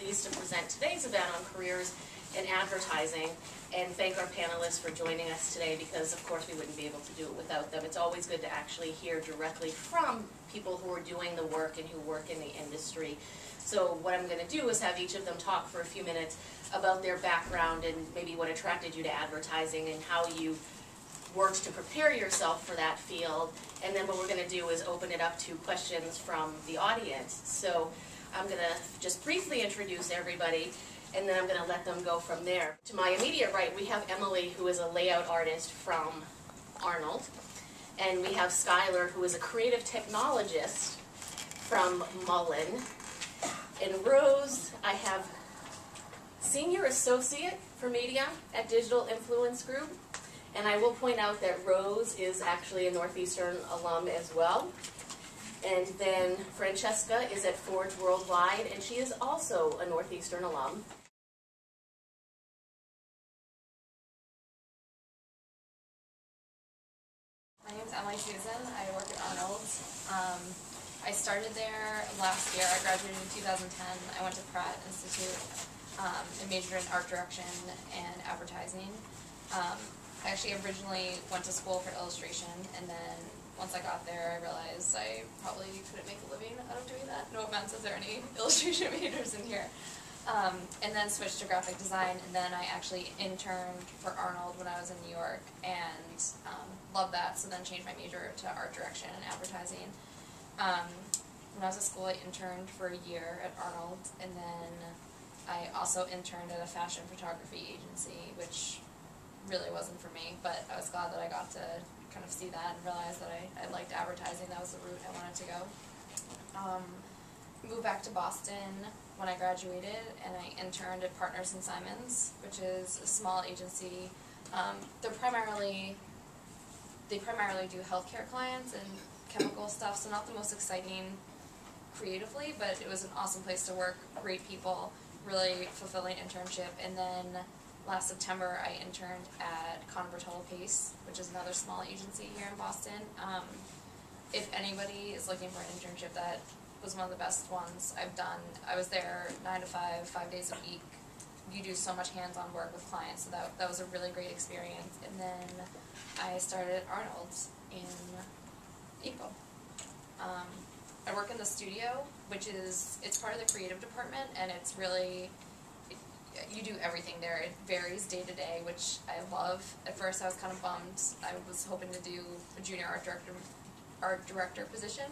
pleased to present today's event on careers in advertising and thank our panelists for joining us today because, of course, we wouldn't be able to do it without them. It's always good to actually hear directly from people who are doing the work and who work in the industry. So what I'm going to do is have each of them talk for a few minutes about their background and maybe what attracted you to advertising and how you worked to prepare yourself for that field. And then what we're going to do is open it up to questions from the audience. So I'm going to just briefly introduce everybody, and then I'm going to let them go from there. To my immediate right, we have Emily, who is a layout artist from Arnold. And we have Skyler, who is a creative technologist from Mullen. And Rose, I have senior associate for media at Digital Influence Group. And I will point out that Rose is actually a Northeastern alum as well. And then Francesca is at Forge Worldwide, and she is also a Northeastern alum. My name is Emily Susan. I work at Arnold. I started there last year. I graduated in 2010. I went to Pratt Institute and majored in art direction and advertising. I actually originally went to school for illustration, and then once I got there, I realized I probably couldn't make a living out of doing that. No offense if there are any illustration majors in here. And then switched to graphic design, and then I actually interned for Arnold when I was in New York, and loved that, so then changed my major to art direction and advertising. When I was at school, I interned for a year at Arnold, and then I also interned at a fashion photography agency, which really wasn't for me, but I was glad that I got to kind of see that and realize that I liked advertising. That was the route I wanted to go. Moved back to Boston when I graduated, and I interned at Partners & Simons, which is a small agency. They primarily do healthcare clients and chemical stuff, so not the most exciting creatively, but it was an awesome place to work, great people, really fulfilling internship. And then last September, I interned at Total Pace, which is another small agency here in Boston. If anybody is looking for an internship, that was one of the best ones I've done. I was there 9 to 5, 5 days a week. You do so much hands-on work with clients, so that was a really great experience. And then I started at Arnold's in April. I work in the studio, it's part of the creative department, and it's really, you do everything there. It varies day to day, which I love. At first I was kind of bummed. I was hoping to do a junior art director position,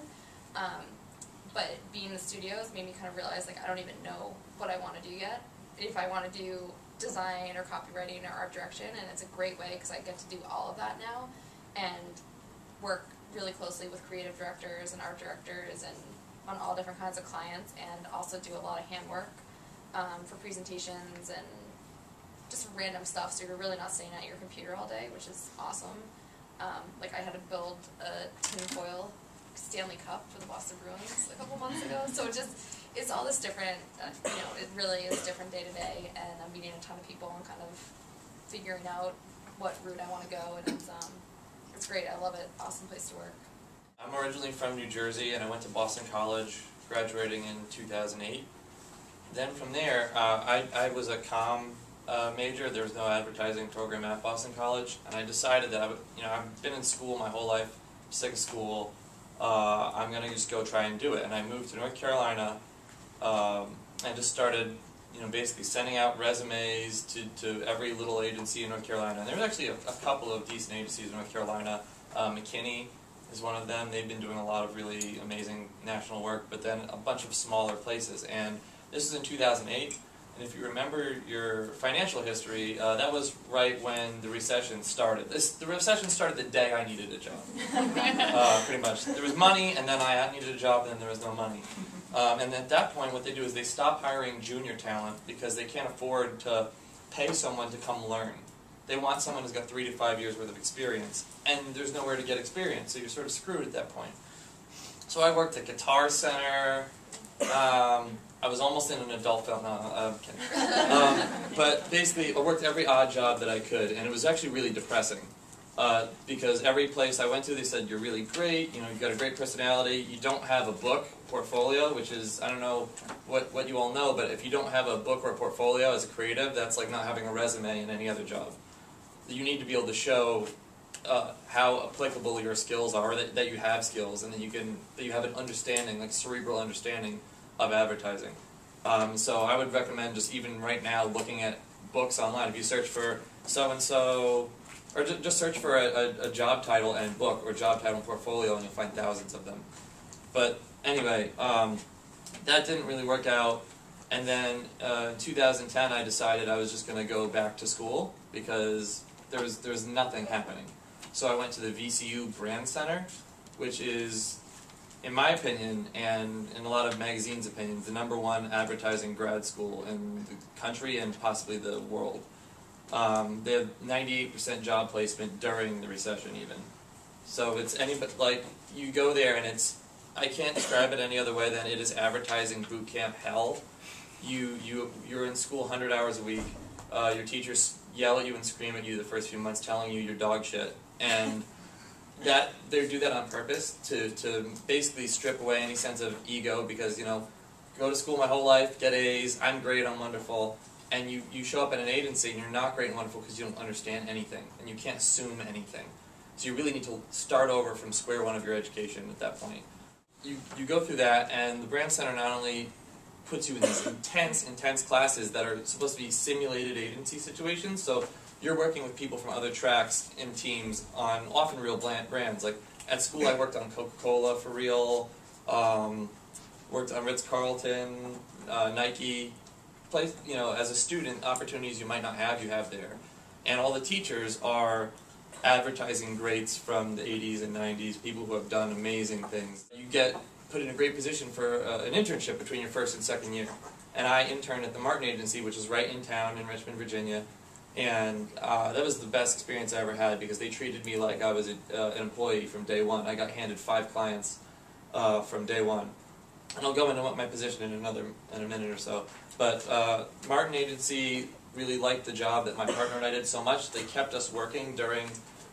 but being in the studios made me kind of realize, like, I don't even know what I want to do yet. If I want to do design or copywriting or art direction, and it's a great way because I get to do all of that now and work really closely with creative directors and art directors and on all different kinds of clients, and also do a lot of handwork for presentations and just random stuff, so you're really not sitting at your computer all day, which is awesome. Like, I had to build a tinfoil Stanley Cup for the Boston Bruins a couple months ago, so it's all this different, it really is different day to day, and I'm meeting a ton of people and kind of figuring out what route I want to go, and it's great. I love it. Awesome place to work. I'm originally from New Jersey, and I went to Boston College, graduating in 2008. Then from there, I was a comm major. There was no advertising program at Boston College, and I decided that I've been in school my whole life, sick of school. I'm gonna just go try and do it. And I moved to North Carolina and just started, basically sending out resumes to every little agency in North Carolina. And there was actually a couple of decent agencies in North Carolina. McKinney is one of them. They've been doing a lot of really amazing national work, but then a bunch of smaller places. And this is in 2008, and if you remember your financial history, that was right when the recession started. The recession started the day I needed a job, pretty much. There was money, and then I needed a job, and then there was no money. And at that point, what they do is they stop hiring junior talent because they can't afford to pay someone to come learn. They want someone who's got 3 to 5 years worth of experience, and there's nowhere to get experience, so you're sort of screwed at that point. So I worked at Guitar Center. I was almost in an adult film. No, I'm kidding. But basically, I worked every odd job that I could, and it was actually really depressing. Because every place I went to, they said, you're really great, you've got a great personality, you don't have a book portfolio, which is, I don't know what you all know, but if you don't have a book or a portfolio as a creative, that's like not having a resume in any other job. You need to be able to show how applicable your skills are, that you have skills, and that you have an understanding, like cerebral understanding of advertising. So I would recommend just even right now looking at books online. If you search for so-and-so, or just search for a job title and book, or job title and portfolio, and you'll find thousands of them. But anyway, that didn't really work out. And then in 2010, I decided I was just going to go back to school because there was nothing happening. So I went to the VCU Brand Center, which is, in my opinion, and in a lot of magazines' opinions, the #1 advertising grad school in the country and possibly the world. They have 98% job placement during the recession even. So it's like, you go there and I can't describe it any other way than it is advertising boot camp hell. You're in school 100 hours a week. Your teachers yell at you and scream at you the first few months, telling you you're dog shit. And they do that on purpose to basically strip away any sense of ego, because, go to school my whole life, get A's, I'm great, I'm wonderful. And you show up in an agency and you're not great and wonderful because you don't understand anything, and you can't assume anything. So you really need to start over from square one of your education at that point. You go through that, and the Brand Center not only puts you in these intense classes that are supposed to be simulated agency situations, so you're working with people from other tracks and teams on often real brands. Like at school I worked on Coca-Cola for real, worked on Ritz-Carlton, Nike. As a student, opportunities you might not have, you have there. And all the teachers are advertising greats from the 80s and 90s, people who have done amazing things. You get put in a great position for an internship between your first and second year. And I interned at the Martin Agency, which is right in town in Richmond, Virginia. And that was the best experience I ever had, because they treated me like I was an employee from day one. I got handed 5 clients from day one. And I'll go into what my position in a minute or so. But Martin Agency really liked the job that my partner and I did so much, they kept us working during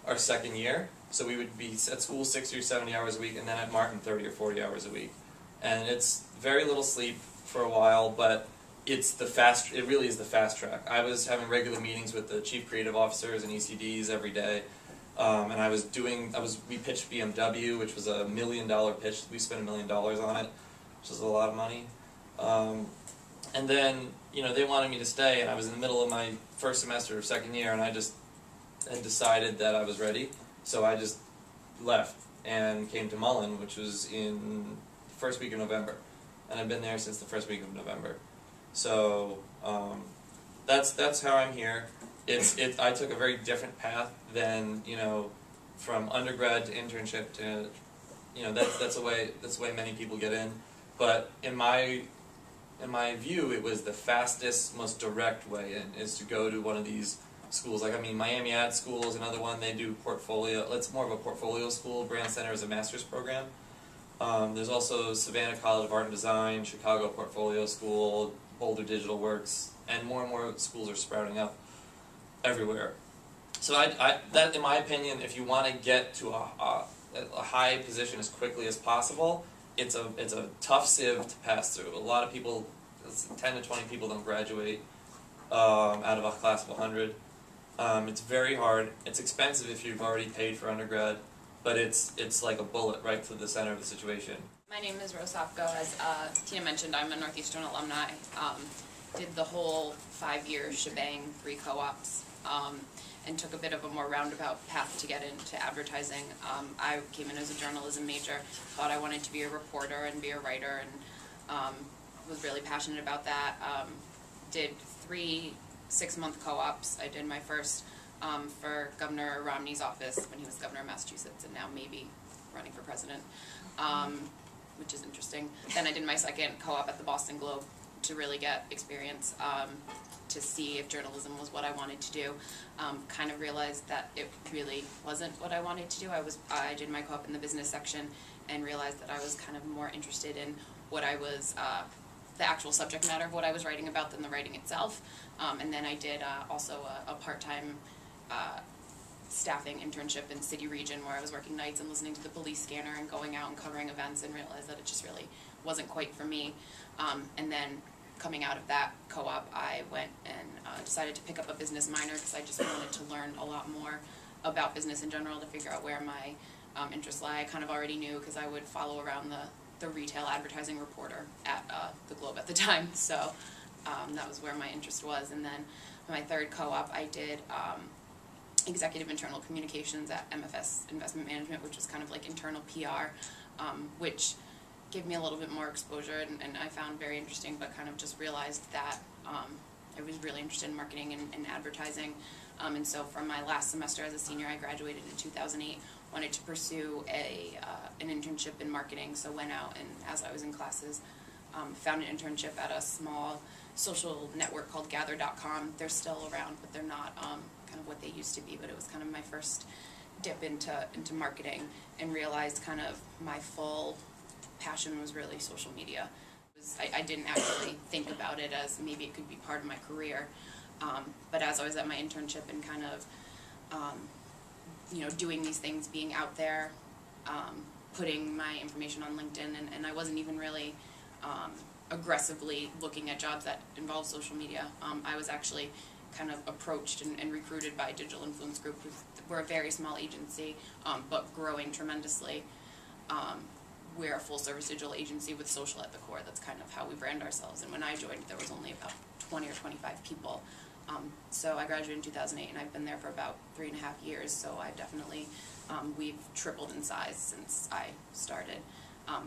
our second year. So we would be at school 60 or 70 hours a week, and then at Martin 30 or 40 hours a week. And it's very little sleep for a while, but it really is the fast track. I was having regular meetings with the chief creative officers and ECDs every day. And we pitched BMW, which was $1 million pitch. We spent $1 million on it, which is a lot of money. And then, they wanted me to stay, and I was in the middle of my first semester of second year, and I just had decided that I was ready. So I just left and came to Mullen, which was in the first week of November. And I've been there since the first week of November. So that's how I'm here. I took a very different path than, from undergrad to internship to, that's the way many people get in. But in my view, it was the fastest, most direct way in, is to go to one of these schools. Miami Ad School is another one. They do portfolio. It's more of a portfolio school. Brand Center is a master's program. There's also Savannah College of Art and Design, Chicago Portfolio School, Boulder Digital Works, and more schools are sprouting up everywhere. So that, in my opinion, if you want to get to a high position as quickly as possible, it's a tough sieve to pass through. A lot of people, 10 to 20 people don't graduate out of a class of 100. It's very hard. It's expensive if you've already paid for undergrad, but it's like a bullet right to the center of the situation. My name is Rose Hopko. As Tina mentioned, I'm a Northeastern alumni. Did the whole 5-year shebang, 3 co-ops, and took a bit of a more roundabout path to get into advertising. I came in as a journalism major, thought I wanted to be a reporter and be a writer, and was really passionate about that. Did 3 6-month co-ops. I did my first for Governor Romney's office when he was governor of Massachusetts, and now maybe running for president, which is interesting. Then I did my second co-op at the Boston Globe to really get experience, to see if journalism was what I wanted to do. Kind of realized that it really wasn't what I wanted to do. I did my co-op in the business section and realized that I was kind of more interested in what I was, the actual subject matter of what I was writing about than the writing itself. And then I did also a part-time staffing internship in city region where I was working nights and listening to the police scanner and going out and covering events, and realized that it just really wasn't quite for me. And then coming out of that co-op, I went and decided to pick up a business minor because I just wanted to learn a lot more about business in general to figure out where my interests lie. I kind of already knew because I would follow around the retail advertising reporter at the Globe at the time, so that was where my interest was. And then my third co-op, I did executive internal communications at MFS Investment Management, which was kind of like internal PR, which gave me a little bit more exposure, and I found very interesting, but kind of just realized that I was really interested in marketing and advertising. And so from my last semester as a senior, I graduated in 2008, wanted to pursue an internship in marketing, so went out and as I was in classes, found an internship at a small social network called Gather.com. They're still around, but they're not kind of what they used to be, but it was kind of my first dip into marketing, and realized kind of my full passion was really social media. I didn't actually think about it as maybe it could be part of my career, but as I was at my internship and kind of doing these things, being out there, putting my information on LinkedIn, and I wasn't even really aggressively looking at jobs that involve social media. I was actually kind of approached and recruited by Digital Influence Group. We're a very small agency, but growing tremendously. We're a full-service digital agency with social at the core. That's kind of how we brand ourselves. And when I joined, there was only about 20 or 25 people. So I graduated in 2008, and I've been there for about 3.5 years. So I've definitely, we've tripled in size since I started.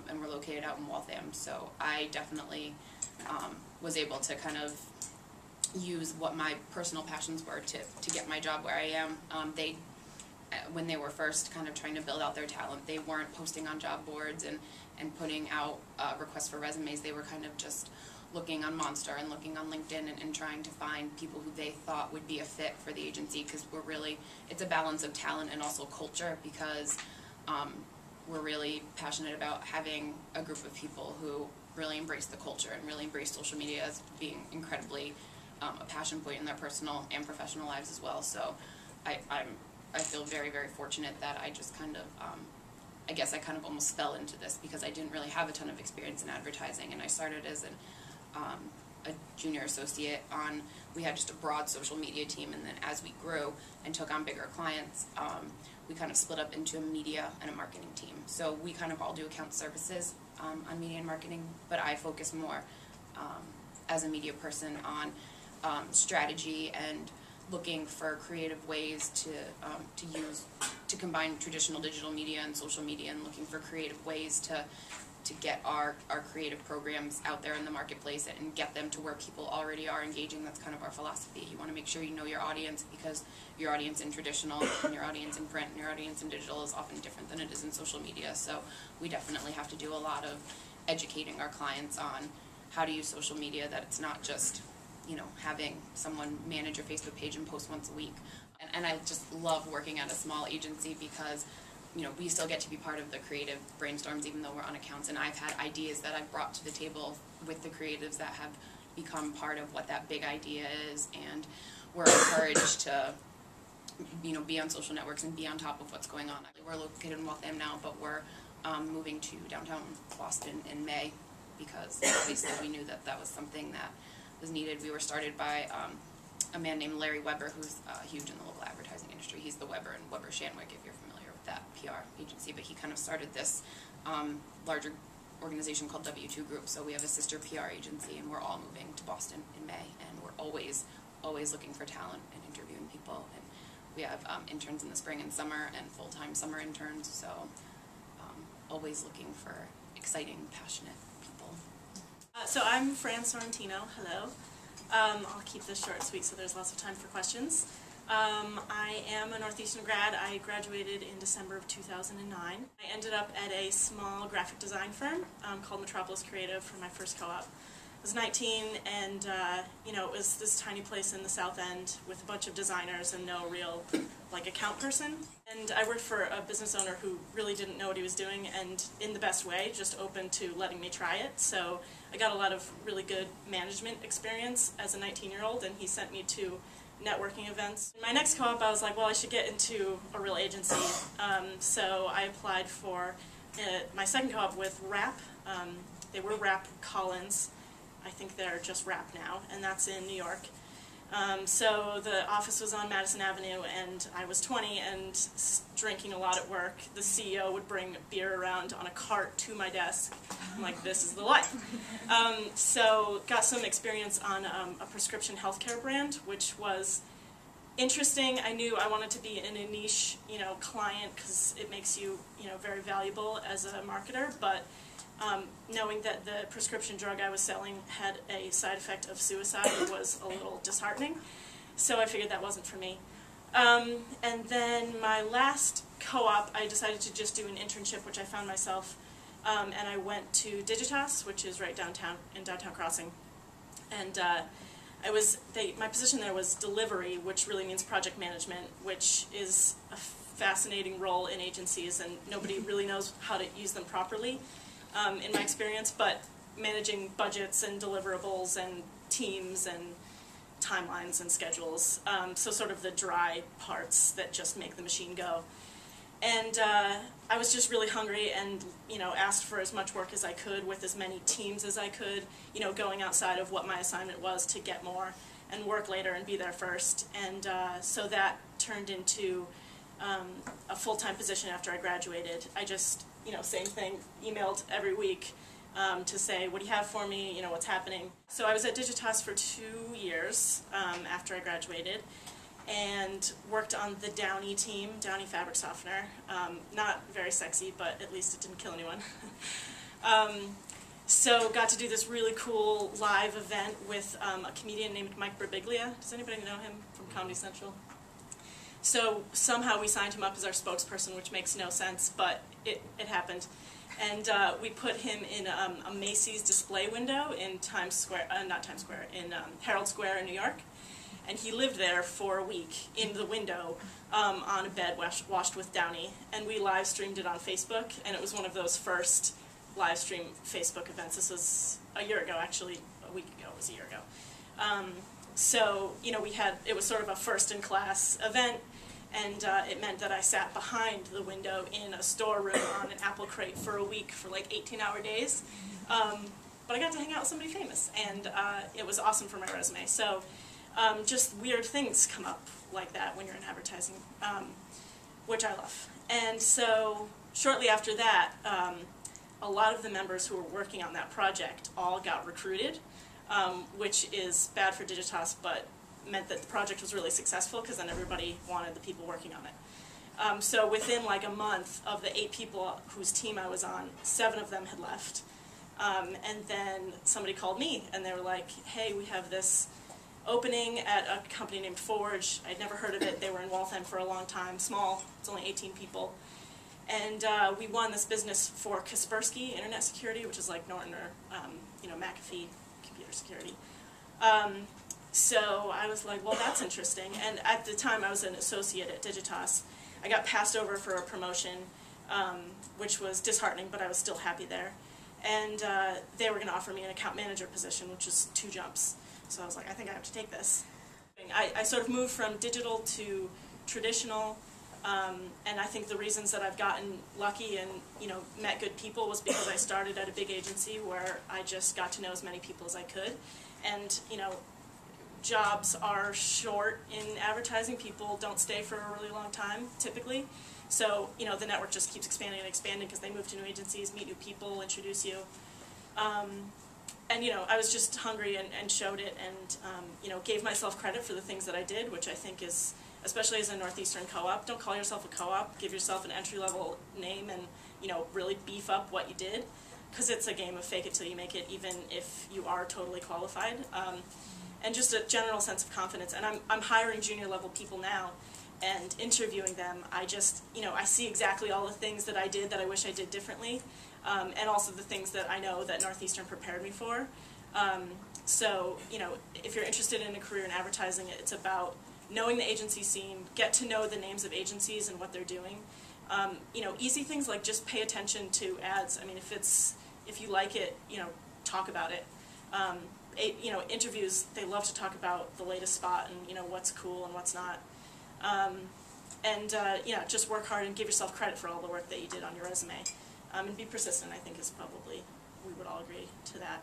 And we're located out in Waltham. So I definitely was able to kind of use what my personal passions were to get my job where I am. When they were first kind of trying to build out their talent, they weren't posting on job boards and putting out requests for resumes. They were kind of just looking on Monster and looking on LinkedIn and trying to find people who they thought would be a fit for the agency, because it's a balance of talent and also culture, because we're really passionate about having a group of people who really embrace the culture and really embrace social media as being incredibly a passion point in their personal and professional lives as well. So I feel very, very fortunate that I just kind of, I guess I kind of almost fell into this because I didn't really have a ton of experience in advertising, and I started as a junior associate we had just a broad social media team, and then as we grew and took on bigger clients, we kind of split up into a media and a marketing team. So we kind of all do account services on media and marketing, but I focus more as a media person on strategy and looking for creative ways to combine traditional digital media and social media, and looking for creative ways to get our creative programs out there in the marketplace and get them to where people already are engaging. That's kind of our philosophy. You want to make sure you know your audience, because your audience in traditional and your audience in print and your audience in digital is often different than it is in social media. So we definitely have to do a lot of educating our clients on how to use social media, that it's not just having someone manage your Facebook page and post once a week. And I just love working at a small agency because, we still get to be part of the creative brainstorms even though we're on accounts. And I've had ideas that I've brought to the table with the creatives that have become part of what that big idea is. And we're encouraged to, be on social networks and be on top of what's going on. We're located in Waltham now, but we're moving to downtown Boston in May, because obviously we knew that was something that was needed. We were started by a man named Larry Weber, who's huge in the local advertising industry. He's the Weber and Weber Shanwick, if you're familiar with that PR agency. But he kind of started this larger organization called W2 Group. So we have a sister PR agency, and we're all moving to Boston in May. And we're always looking for talent and interviewing people. And we have interns in the spring and summer and full-time summer interns. So always looking for exciting, passionate people. So I'm Fran Sorrentino. Hello. I'll keep this short and sweet so there's lots of time for questions. I am a Northeastern grad. I graduated in December of 2009. I ended up at a small graphic design firm called Metropolis Creative for my first co-op. I was 19, and it was this tiny place in the South End with a bunch of designers and no real account person. And I worked for a business owner who really didn't know what he was doing, and in the best way, just open to letting me try it. So I got a lot of really good management experience as a 19-year-old, and he sent me to networking events. My next co-op, I was like, well, I should get into a real agency. So I applied for my second co-op with RAP. They were RAP Collins. I think they're just RAP now, and that's in New York. So the office was on Madison Avenue, and I was 20 and drinking a lot at work. The CEO would bring beer around on a cart to my desk. I'm like, this is the life. So got some experience on a prescription healthcare brand, which was interesting. I knew I wanted to be in a niche, client, because it makes you, very valuable as a marketer, but knowing that the prescription drug I was selling had a side effect of suicide was a little disheartening, so I figured that wasn't for me. And then my last co-op, I decided to just do an internship, which I found myself, and I went to Digitas, which is right downtown, in Downtown Crossing, and my position there was delivery, which really means project management, which is a fascinating role in agencies, and nobody really knows how to use them properly. In my experience, but managing budgets and deliverables and teams and timelines and schedules, so sort of the dry parts that just make the machine go. And I was just really hungry and, asked for as much work as I could with as many teams as I could, going outside of what my assignment was to get more and work later and be there first. And so that turned into a full-time position after I graduated. I just, same thing, emailed every week to say, what do you have for me, what's happening. So I was at Digitas for 2 years after I graduated and worked on the Downy team, Downy fabric softener. Not very sexy, but at least it didn't kill anyone. So got to do this really cool live event with a comedian named Mike Birbiglia. Does anybody know him from Comedy Central? So somehow we signed him up as our spokesperson, which makes no sense, but it happened. And we put him in a Macy's display window in Times Square, in Herald Square in New York. And he lived there for a week in the window on a bed washed with Downy. And we live streamed it on Facebook, and it was one of those first live stream Facebook events. This was a year ago, actually, a week ago, it was a year ago. So, it was sort of a first-in-class event, and it meant that I sat behind the window in a storeroom on an apple crate for a week for like 18-hour days. But I got to hang out with somebody famous, and it was awesome for my resume. So just weird things come up like that when you're in advertising, which I love. And so shortly after that, a lot of the members who were working on that project all got recruited, which is bad for Digitas, but meant that the project was really successful because then everybody wanted the people working on it. So within like a month of the 8 people whose team I was on, 7 of them had left. And then somebody called me and they were like, hey, we have this opening at a company named Forge. I'd never heard of it. They were in Waltham for a long time, small, it's only 18 people. And we won this business for Kaspersky Internet Security, which is like Norton or McAfee computer security. So I was like, well, that's interesting. And at the time, I was an associate at Digitas. I got passed over for a promotion, which was disheartening, but I was still happy there. And they were going to offer me an account manager position, which is 2 jumps. So I was like, I think I have to take this. I sort of moved from digital to traditional, and I think the reasons that I've gotten lucky and met good people was because I started at a big agency where I just got to know as many people as I could. And jobs are short in advertising. People don't stay for a really long time, typically. So, the network just keeps expanding and expanding because they move to new agencies, meet new people, introduce you. And, I was just hungry and showed it and, gave myself credit for the things that I did, which I think is, especially as a Northeastern co-op, don't call yourself a co-op, give yourself an entry-level name and, really beef up what you did, because it's a game of fake it till you make it, even if you are totally qualified. And just a general sense of confidence. And I'm hiring junior level people now and interviewing them. I just, I see exactly all the things that I did that I wish I did differently, and also the things that I know that Northeastern prepared me for. So, if you're interested in a career in advertising, it's about knowing the agency scene, get to know the names of agencies and what they're doing. Easy things like just pay attention to ads. I mean, if you like it, talk about it. interviews, they love to talk about the latest spot and, what's cool and what's not. Just work hard and give yourself credit for all the work that you did on your resume. And be persistent, I think, is probably, we would all agree to that.